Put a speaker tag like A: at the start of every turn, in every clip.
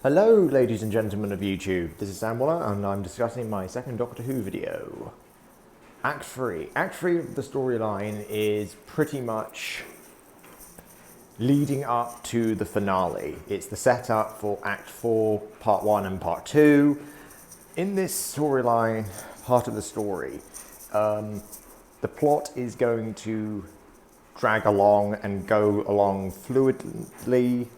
A: Hello ladies and gentlemen of YouTube, this is Sam Waller and I'm discussing my second Doctor Who video. Act 3. Act 3 of the storyline is pretty much leading up to the finale. It's the setup for Act 4, Part 1 and Part 2. In this storyline, part of the story, the plot is going to drag along and go along fluidly.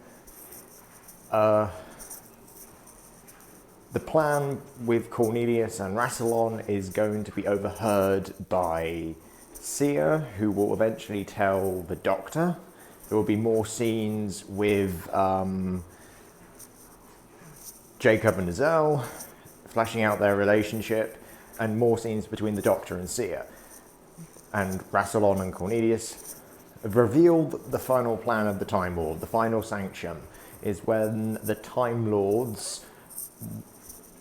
A: The plan with Cornelius and Rassilon is going to be overheard by Sia, who will eventually tell the Doctor. There will be more scenes with Jacob and Azel, fleshing out their relationship, and more scenes between the Doctor and Sia. And Rassilon and Cornelius have revealed the final plan of the Time Lord. The final sanction is when the Time Lords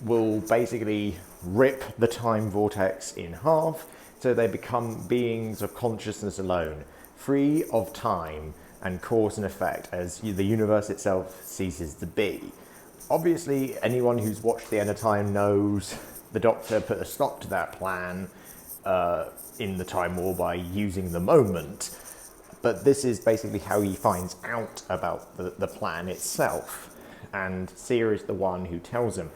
A: will basically rip the time vortex in half so they become beings of consciousness alone, free of time and cause and effect as the universe itself ceases to be. Obviously, anyone who's watched The End of Time knows the Doctor put a stop to that plan in the Time War by using the moment, but this is basically how he finds out about the plan itself, and Sia is the one who tells him.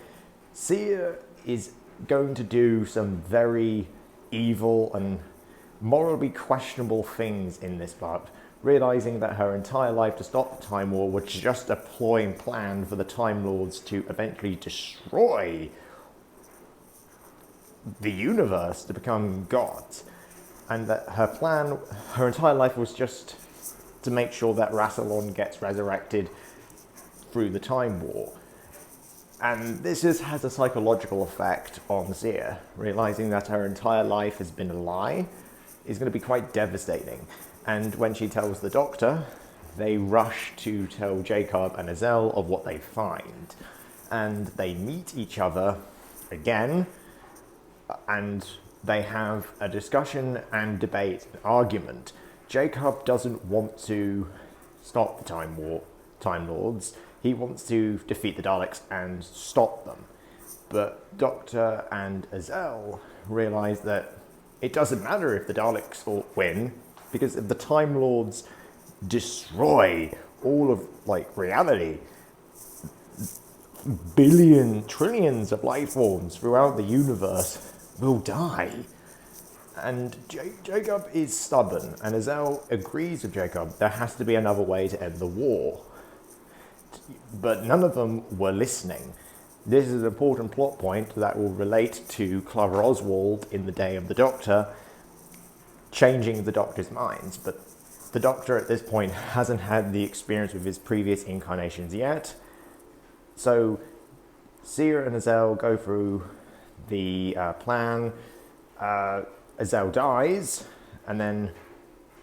A: Sia is going to do some very evil and morally questionable things in this part, realizing that her entire life to stop the Time War was just a ploy and plan for the Time Lords to eventually destroy the universe to become gods, and that her plan, her entire life was just to make sure that Rassilon gets resurrected through the Time War. And this has a psychological effect on Sia. Realizing that her entire life has been a lie is going to be quite devastating. And when she tells the Doctor, they rush to tell Jacob and Azel of what they find. And they meet each other again, and they have a discussion and debate, an argument. Jacob doesn't want to stop the Time Lords. He wants to defeat the Daleks and stop them. But Doctor and Azel realise that it doesn't matter if the Daleks win, because if the Time Lords destroy all of reality, trillions of life forms throughout the universe will die. And Jacob is stubborn, and Azel agrees with Jacob. There has to be another way to end the war. But none of them were listening. This is an important plot point that will relate to Clara Oswald in The Day of the Doctor, changing the Doctor's minds. But the Doctor at this point hasn't had the experience with his previous incarnations yet. So Sia and Azel go through the plan. Azel dies, and then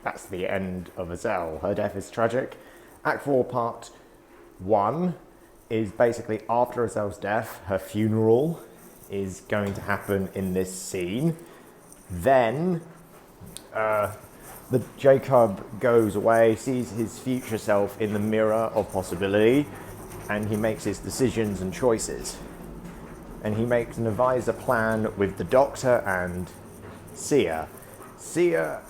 A: that's the end of Azel. Her death is tragic. Act 4, Part 1 is basically after Azel's death. Her funeral is going to happen in this scene. Then Jacob goes away, sees his future self in the mirror of possibility, and he makes his decisions and choices. And he makes an advisor plan with the Doctor and Sia. Sia,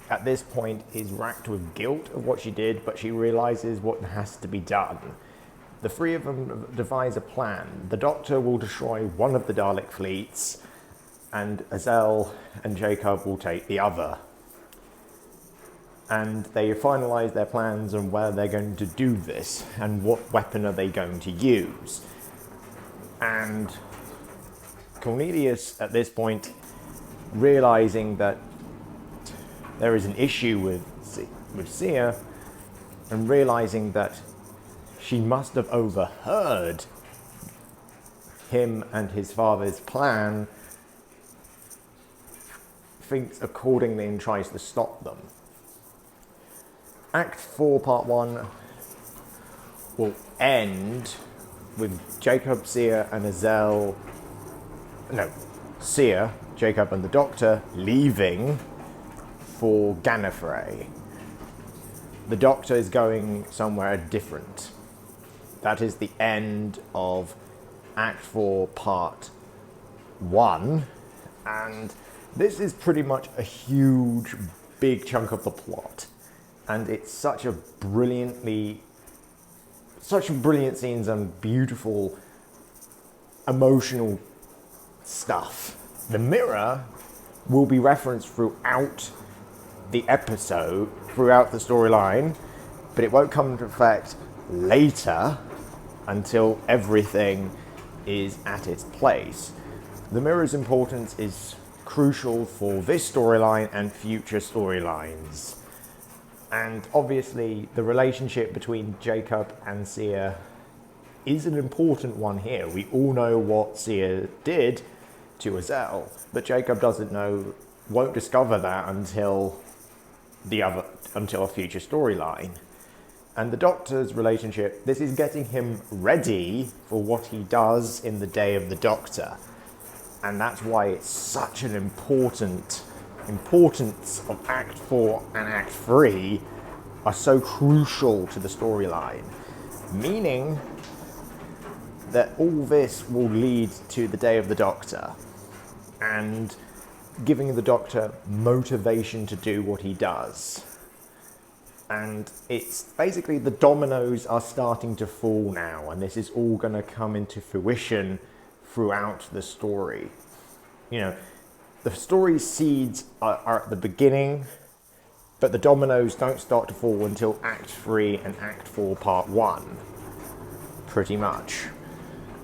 A: at this point, is racked with guilt of what she did, but she realizes what has to be done. The three of them devise a plan. The Doctor will destroy one of the Dalek fleets, and Azel and Jacob will take the other. And they finalize their plans on where they're going to do this, and what weapon are they going to use. And Cornelius, at this point, realizing that there is an issue with Sia, and realizing that she must have overheard him and his father's plan, thinks accordingly and tries to stop them. Act 4, Part 1 will end with Jacob, Sia, and Azel. No, Sia, Jacob, and the Doctor leaving for Gallifrey. The Doctor is going somewhere different. that is the end of Act 4, Part 1. And this is pretty much a huge, big chunk of the plot. And it's such brilliant scenes and beautiful, emotional stuff. The mirror will be referenced throughout the episode, throughout the storyline, but it won't come into effect later until everything is at its place. The mirror's importance is crucial for this storyline and future storylines. And obviously the relationship between Jacob and Sia is an important one here. We all know what Sia did to Azel, but Jacob won't discover that until a future storyline. And the Doctor's relationship, this is getting him ready for what he does in the Day of the Doctor. And that's why it's such an importance of Act 4 and Act 3 are so crucial to the storyline. Meaning that all this will lead to the Day of the Doctor and giving the Doctor motivation to do what he does. And it's basically the dominoes are starting to fall now, and this is all going to come into fruition throughout the story. You know, the story seeds are at the beginning, but the dominoes don't start to fall until Act 3 and Act 4 Part 1, pretty much.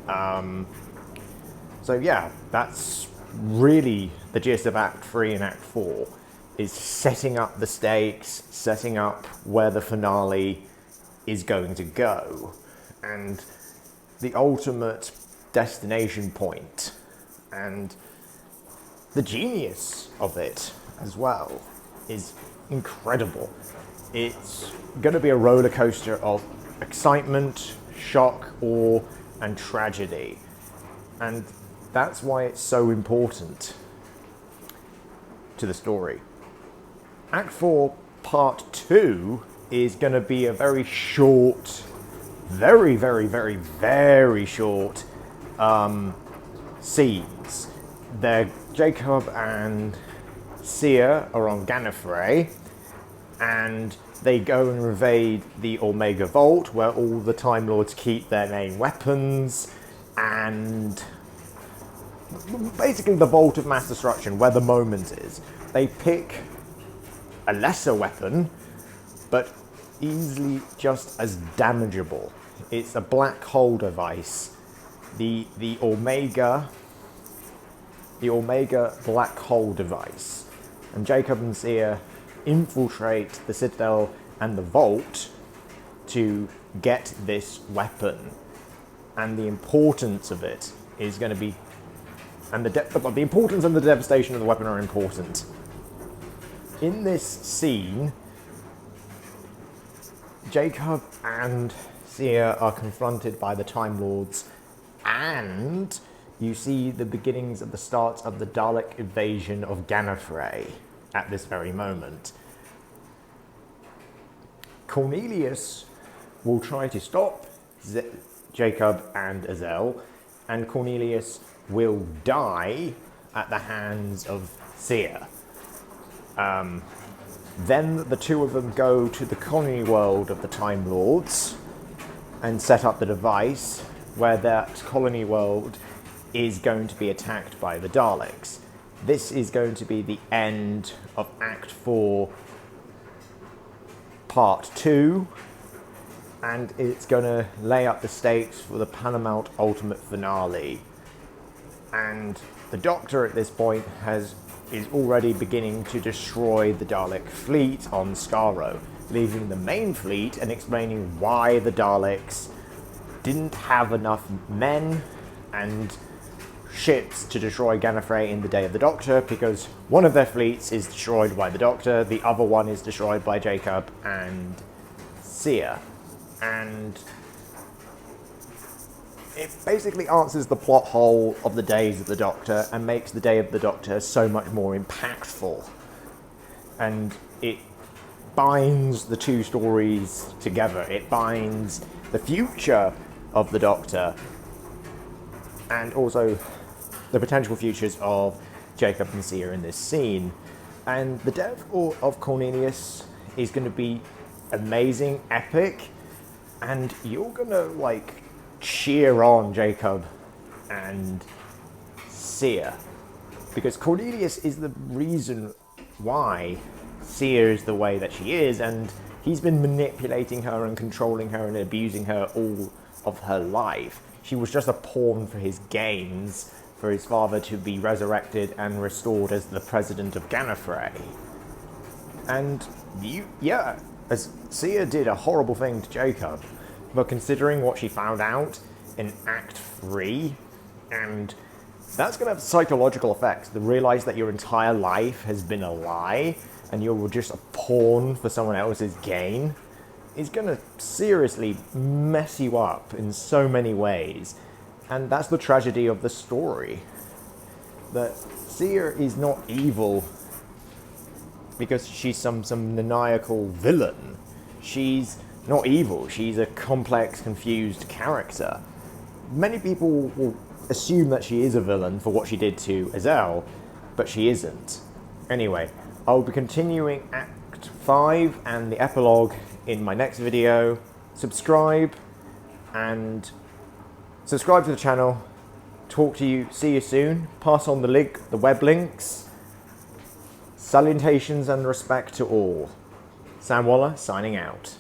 A: So yeah, that's really the gist of Act 3 and Act 4, is setting up the stakes, setting up where the finale is going to go, and the ultimate destination point, and the genius of it as well is incredible. It's going to be a roller coaster of excitement, shock, awe, and tragedy. And that's why it's so important to the story. Act 4, Part 2 is going to be a very short, very, very, very, very short scenes. Jacob and Sia are on Gallifrey, and they go and invade the Omega Vault, where all the Time Lords keep their main weapons, and basically the Vault of Mass Destruction, where the moment is. They pick a lesser weapon, but easily just as damageable. It's a black hole device, the Omega black hole device, and Jacob and Sia infiltrate the Citadel and the Vault to get this weapon, and the importance of it is going to be, and the importance and the devastation of the weapon are important. In this scene, Jacob and Sia are confronted by the Time Lords, and you see the beginnings of the start of the Dalek invasion of Gallifrey at this very moment. Cornelius will try to stop Jacob and Azel, and Cornelius will die at the hands of Sia. Then the two of them go to the colony world of the Time Lords and set up the device where that colony world is going to be attacked by the Daleks. This is going to be the end of Act 4, Part 2, and it's going to lay up the stakes for the Paramount Ultimate Finale. And the Doctor at this point is already beginning to destroy the Dalek fleet on Skaro, leaving the main fleet and explaining why the Daleks didn't have enough men and ships to destroy Gallifrey in the Day of the Doctor, because one of their fleets is destroyed by the Doctor, the other one is destroyed by Jacob and Sia. And it basically answers the plot hole of the Days of the Doctor and makes the Day of the Doctor so much more impactful. And it binds the two stories together. It binds the future of the Doctor, and also the potential futures of Jacob and Sia in this scene. And the death of Cornelius is going to be amazing, epic, and you're going to like cheer on Jacob and Sia, because Cornelius is the reason why Sia is the way that she is, and he's been manipulating her and controlling her and abusing her all of her life. She was just a pawn for his gains, for his father to be resurrected and restored as the president of Gallifrey. And as Sia did a horrible thing to Jacob, but considering what she found out in Act 3, and that's going to have psychological effects. To realize that your entire life has been a lie and you're just a pawn for someone else's gain is going to seriously mess you up in so many ways. And that's the tragedy of the story. That Sia is not evil because she's some maniacal villain. She's not evil. She's a complex, confused character. Many people will assume that she is a villain for what she did to Azel, but she isn't. Anyway, I'll be continuing Act 5 and the epilogue in my next video. Subscribe to the channel. See you soon. Pass on the web links. Salutations and respect to all. Sam Waller signing out.